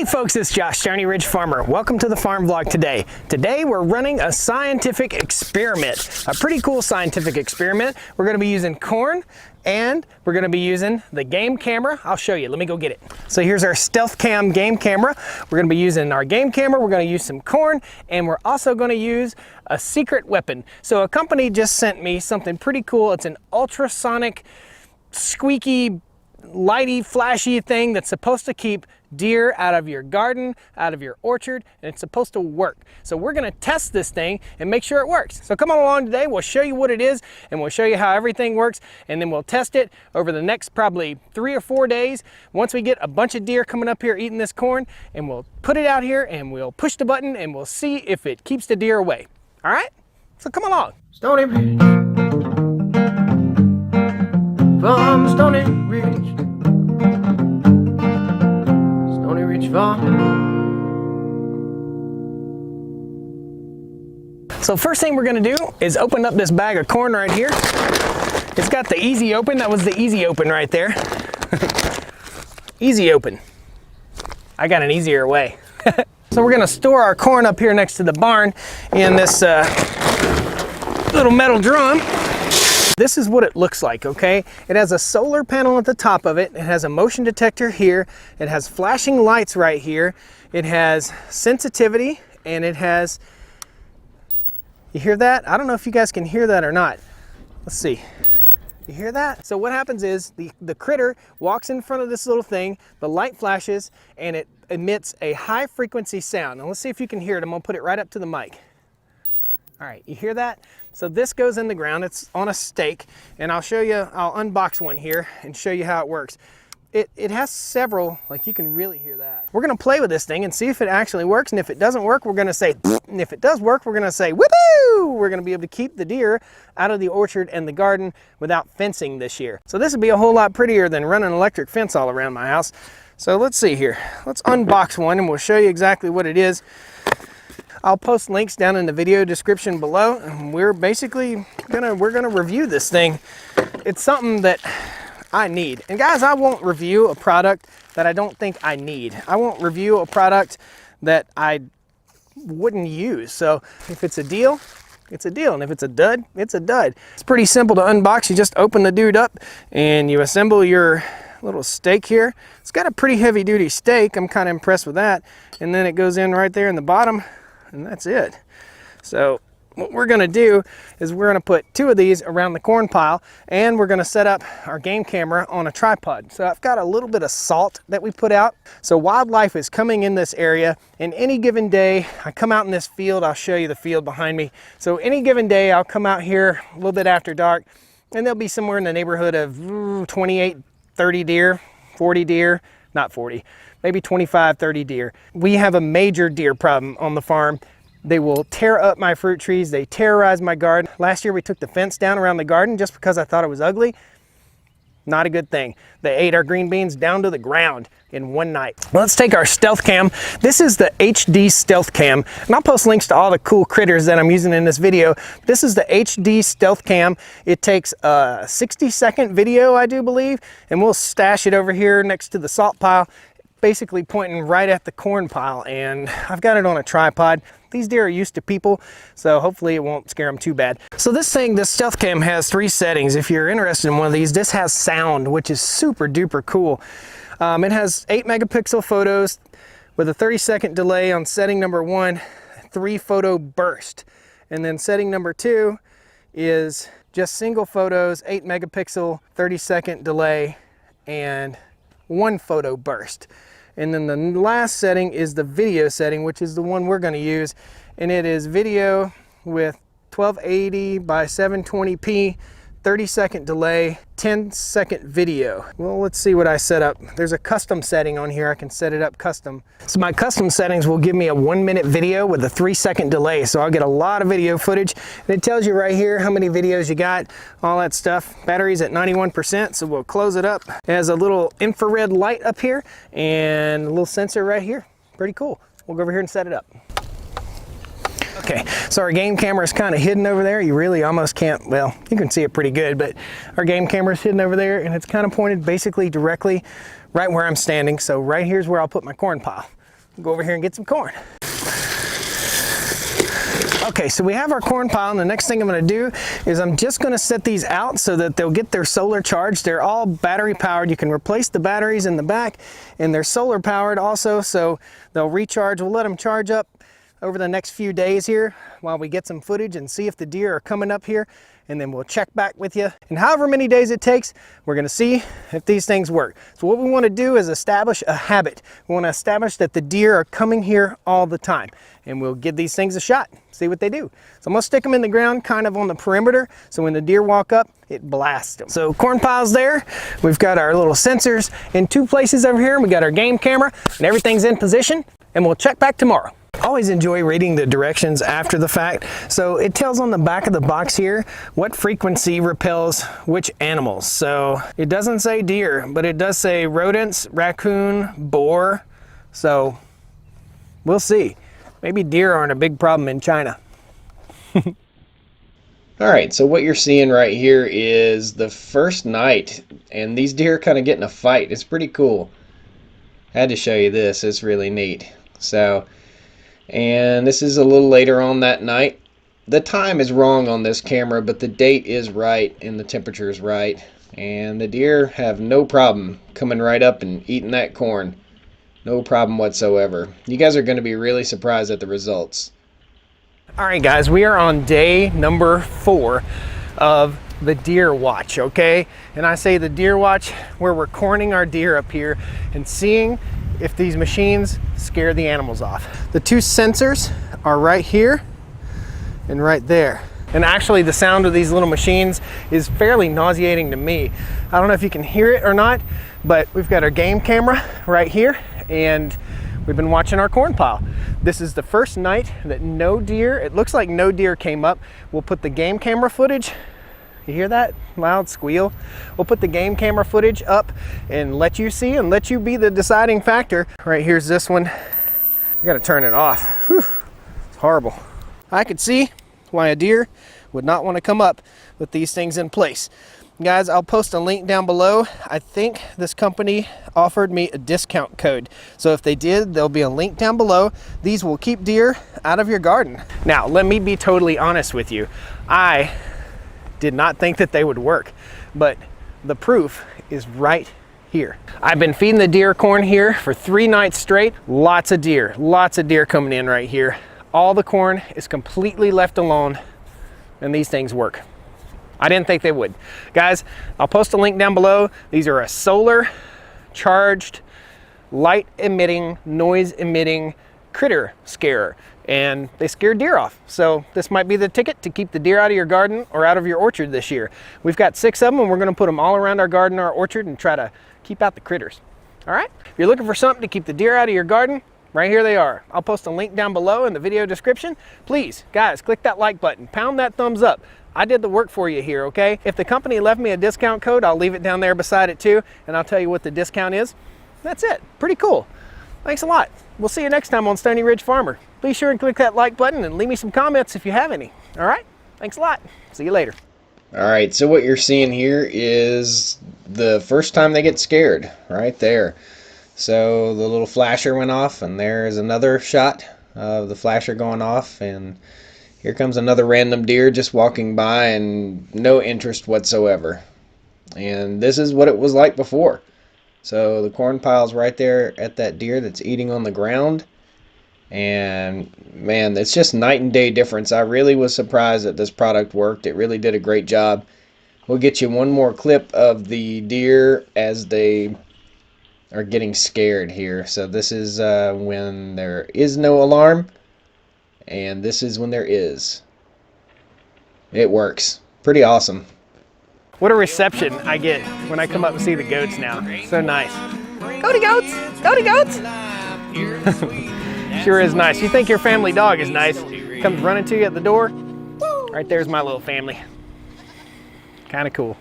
Hey folks, it's Josh, Stony Ridge Farmer. Welcome to the farm vlog today. Today we're running a scientific experiment, a pretty cool scientific experiment. We're going to be using corn and we're going to be using the game camera. I'll show you. Let me go get it. So here's our stealth cam game camera. We're going to be using our game camera. We're going to use some corn and we're also going to use a secret weapon. So a company just sent me something pretty cool. It's an ultrasonic, squeaky, lighty, flashy thing that's supposed to keep deer out of your garden, out of your orchard, and it's supposed to work. So we're gonna test this thing and make sure it works. So come on along today, we'll show you what it is and we'll show you how everything works, and then we'll test it over the next probably 3 or 4 days. Once we get a bunch of deer coming up here eating this corn, and we'll put it out here and we'll push the button and we'll see if it keeps the deer away. All right, so come along. Stony Ridge, from Stony Ridge, Stony Ridge Farm. So first thing we're gonna do is open up this bag of corn right here. It's got the easy open. That was the easy open right there. Easy open. I got an easier way. So we're gonna store our corn up here next to the barn in this little metal drum. This is what it looks like, okay? It has a solar panel at the top of it. It has a motion detector here. It has flashing lights right here. It has sensitivity, and it has, you hear that? I don't know if you guys can hear that or not. Let's see. You hear that? So what happens is the critter walks in front of this little thing, the light flashes, and it emits a high frequency sound. Now let's see if you can hear it. I'm gonna put it right up to the mic. All right, you hear that? So this goes in the ground. It's on a stake, and I'll show you, I'll unbox one here and show you how it works. It has several, like you can really hear that. We're gonna play with this thing and see if it actually works, and if it doesn't work, we're gonna say, and if it does work, we're gonna say, whoopoo! We're gonna be able to keep the deer out of the orchard and the garden without fencing this year. So this would be a whole lot prettier than running an electric fence all around my house. So let's see here. Let's unbox one and we'll show you exactly what it is. I'll post links down in the video description below, and we're basically gonna review this thing. It's something that I need. And guys, I won't review a product that I don't think I need. I won't review a product that I wouldn't use. So if it's a deal, it's a deal. And if it's a dud, it's a dud. It's pretty simple to unbox. You just open the dude up and you assemble your little stake here. It's got a pretty heavy duty stake. I'm kind of impressed with that. And then it goes in right there in the bottom, and that's it. So what we're gonna do is we're gonna put 2 of these around the corn pile, and we're gonna set up our game camera on a tripod. So I've got a little bit of salt that we put out. So wildlife is coming in this area, and any given day, I come out in this field, I'll show you the field behind me. So any given day, I'll come out here a little bit after dark, and there'll be somewhere in the neighborhood of 28, 30 deer, 40 deer, not 40, maybe 25, 30 deer. We have a major deer problem on the farm. They will tear up my fruit trees. They terrorize my garden. Last year we took the fence down around the garden just because I thought it was ugly. Not a good thing. They ate our green beans down to the ground in one night. Let's take our stealth cam. This is the HD stealth cam, and I'll post links to all the cool critters that I'm using in this video. This is the HD stealth cam. It takes a 60-second video, I do believe, and we'll stash it over here next to the salt pile, basically pointing right at the corn pile, and I've got it on a tripod. These deer are used to people, so hopefully it won't scare them too bad. So this stealth cam has 3 settings. If you're interested in one of these, this has sound, which is super duper cool. It has 8 megapixel photos with a 30-second delay on setting number 1, 3 photo burst. And then setting number 2 is just single photos, 8 megapixel, 30-second delay, and 1 photo burst. And then the last setting is the video setting, which is the one we're going to use, and it is video with 1280 by 720p, 30-second delay, 10-second video. Well, let's see what I set up. There's a custom setting on here. I can set it up custom. So my custom settings will give me a 1-minute video with a 3-second delay. So I'll get a lot of video footage. And it tells you right here how many videos you got, all that stuff. Battery's at 91%, so we'll close it up. It has a little infrared light up here and a little sensor right here. Pretty cool. We'll go over here and set it up. Okay, so our game camera is kind of hidden over there. You really almost can't, well, you can see it pretty good, but our game camera is hidden over there, and it's kind of pointed basically directly right where I'm standing. So right here's where I'll put my corn pile. Go over here and get some corn. Okay, so we have our corn pile, and the next thing I'm going to do is I'm just going to set these out so that they'll get their solar charged. They're all battery powered. You can replace the batteries in the back, and they're solar powered also, so they'll recharge. We'll let them charge up over the next few days here while we get some footage and see if the deer are coming up here, and then we'll check back with you. And however many days it takes, we're going to see if these things work. So what we want to do is establish a habit. We want to establish that the deer are coming here all the time, and we'll give these things a shot, see what they do. So I'm going to stick them in the ground kind of on the perimeter, so when the deer walk up, it blasts them. So corn pile's there. We've got our little sensors in 2 places over here. We got our game camera, and everything's in position, and we'll check back tomorrow. I always enjoy reading the directions after the fact. So it tells on the back of the box here what frequency repels which animals. So it doesn't say deer, but it does say rodents, raccoon, boar. So we'll see. Maybe deer aren't a big problem in China. All right, so what you're seeing right here is the first night, and these deer kind of get in a fight. It's pretty cool. I had to show you this. It's really neat. So, and this is a little later on that night. The time is wrong on this camera, but the date is right and the temperature is right. And the deer have no problem coming right up and eating that corn. No problem whatsoever. You guys are going to be really surprised at the results. All right, guys, we are on day number 4 of the deer watch, okay? And I say the deer watch where we're corning our deer up here and seeing if these machines scare the animals off. The 2 sensors are right here and right there. And actually the sound of these little machines is fairly nauseating to me. I don't know if you can hear it or not, but we've got our game camera right here, and we've been watching our corn pile. This is the first night that no deer, it looks like no deer came up. We'll put the game camera footage. You hear that loud squeal? We'll put the game camera footage up and let you see and let you be the deciding factor. Right here's this one. I gotta turn it off. Whew, it's horrible. I could see why a deer would not want to come up with these things in place. Guys, I'll post a link down below. I think this company offered me a discount code. So if they did, there'll be a link down below. These will keep deer out of your garden. Now, let me be totally honest with you. I did not think that they would work, but the proof is right here. I've been feeding the deer corn here for 3 nights straight. Lots of deer coming in right here. All the corn is completely left alone, and these things work. I didn't think they would. Guys, I'll post a link down below. These are a solar charged, light emitting, noise emitting critter scarer, and they scare deer off. So this might be the ticket to keep the deer out of your garden or out of your orchard this year. We've got 6 of them, and we're gonna put them all around our garden, our orchard, and try to keep out the critters. All right? If you're looking for something to keep the deer out of your garden, right here they are. I'll post a link down below in the video description. Please, guys, click that like button, pound that thumbs up. I did the work for you here, okay? If the company left me a discount code, I'll leave it down there beside it too, and I'll tell you what the discount is. That's it. Pretty cool. Thanks a lot. We'll see you next time on Stony Ridge Farmer. Be sure and click that like button and leave me some comments if you have any. All right? Thanks a lot. See you later. All right, so what you're seeing here is the first time they get scared, right there. So the little flasher went off, and there's another shot of the flasher going off, and here comes another random deer just walking by and no interest whatsoever. And this is what it was like before. So the corn pile's right there at that deer that's eating on the ground. And man, it's just night and day difference. I really was surprised that this product worked. It really did a great job. We'll get you one more clip of the deer as they are getting scared here. So this is when there is no alarm. And this is when there is. It works. Pretty awesome. What a reception I get when I come up and see the goats now. So nice. Goaty goats! Goaty goats! Sure is nice. You think your family dog is nice. Comes running to you at the door. Right there's my little family. Kind of cool.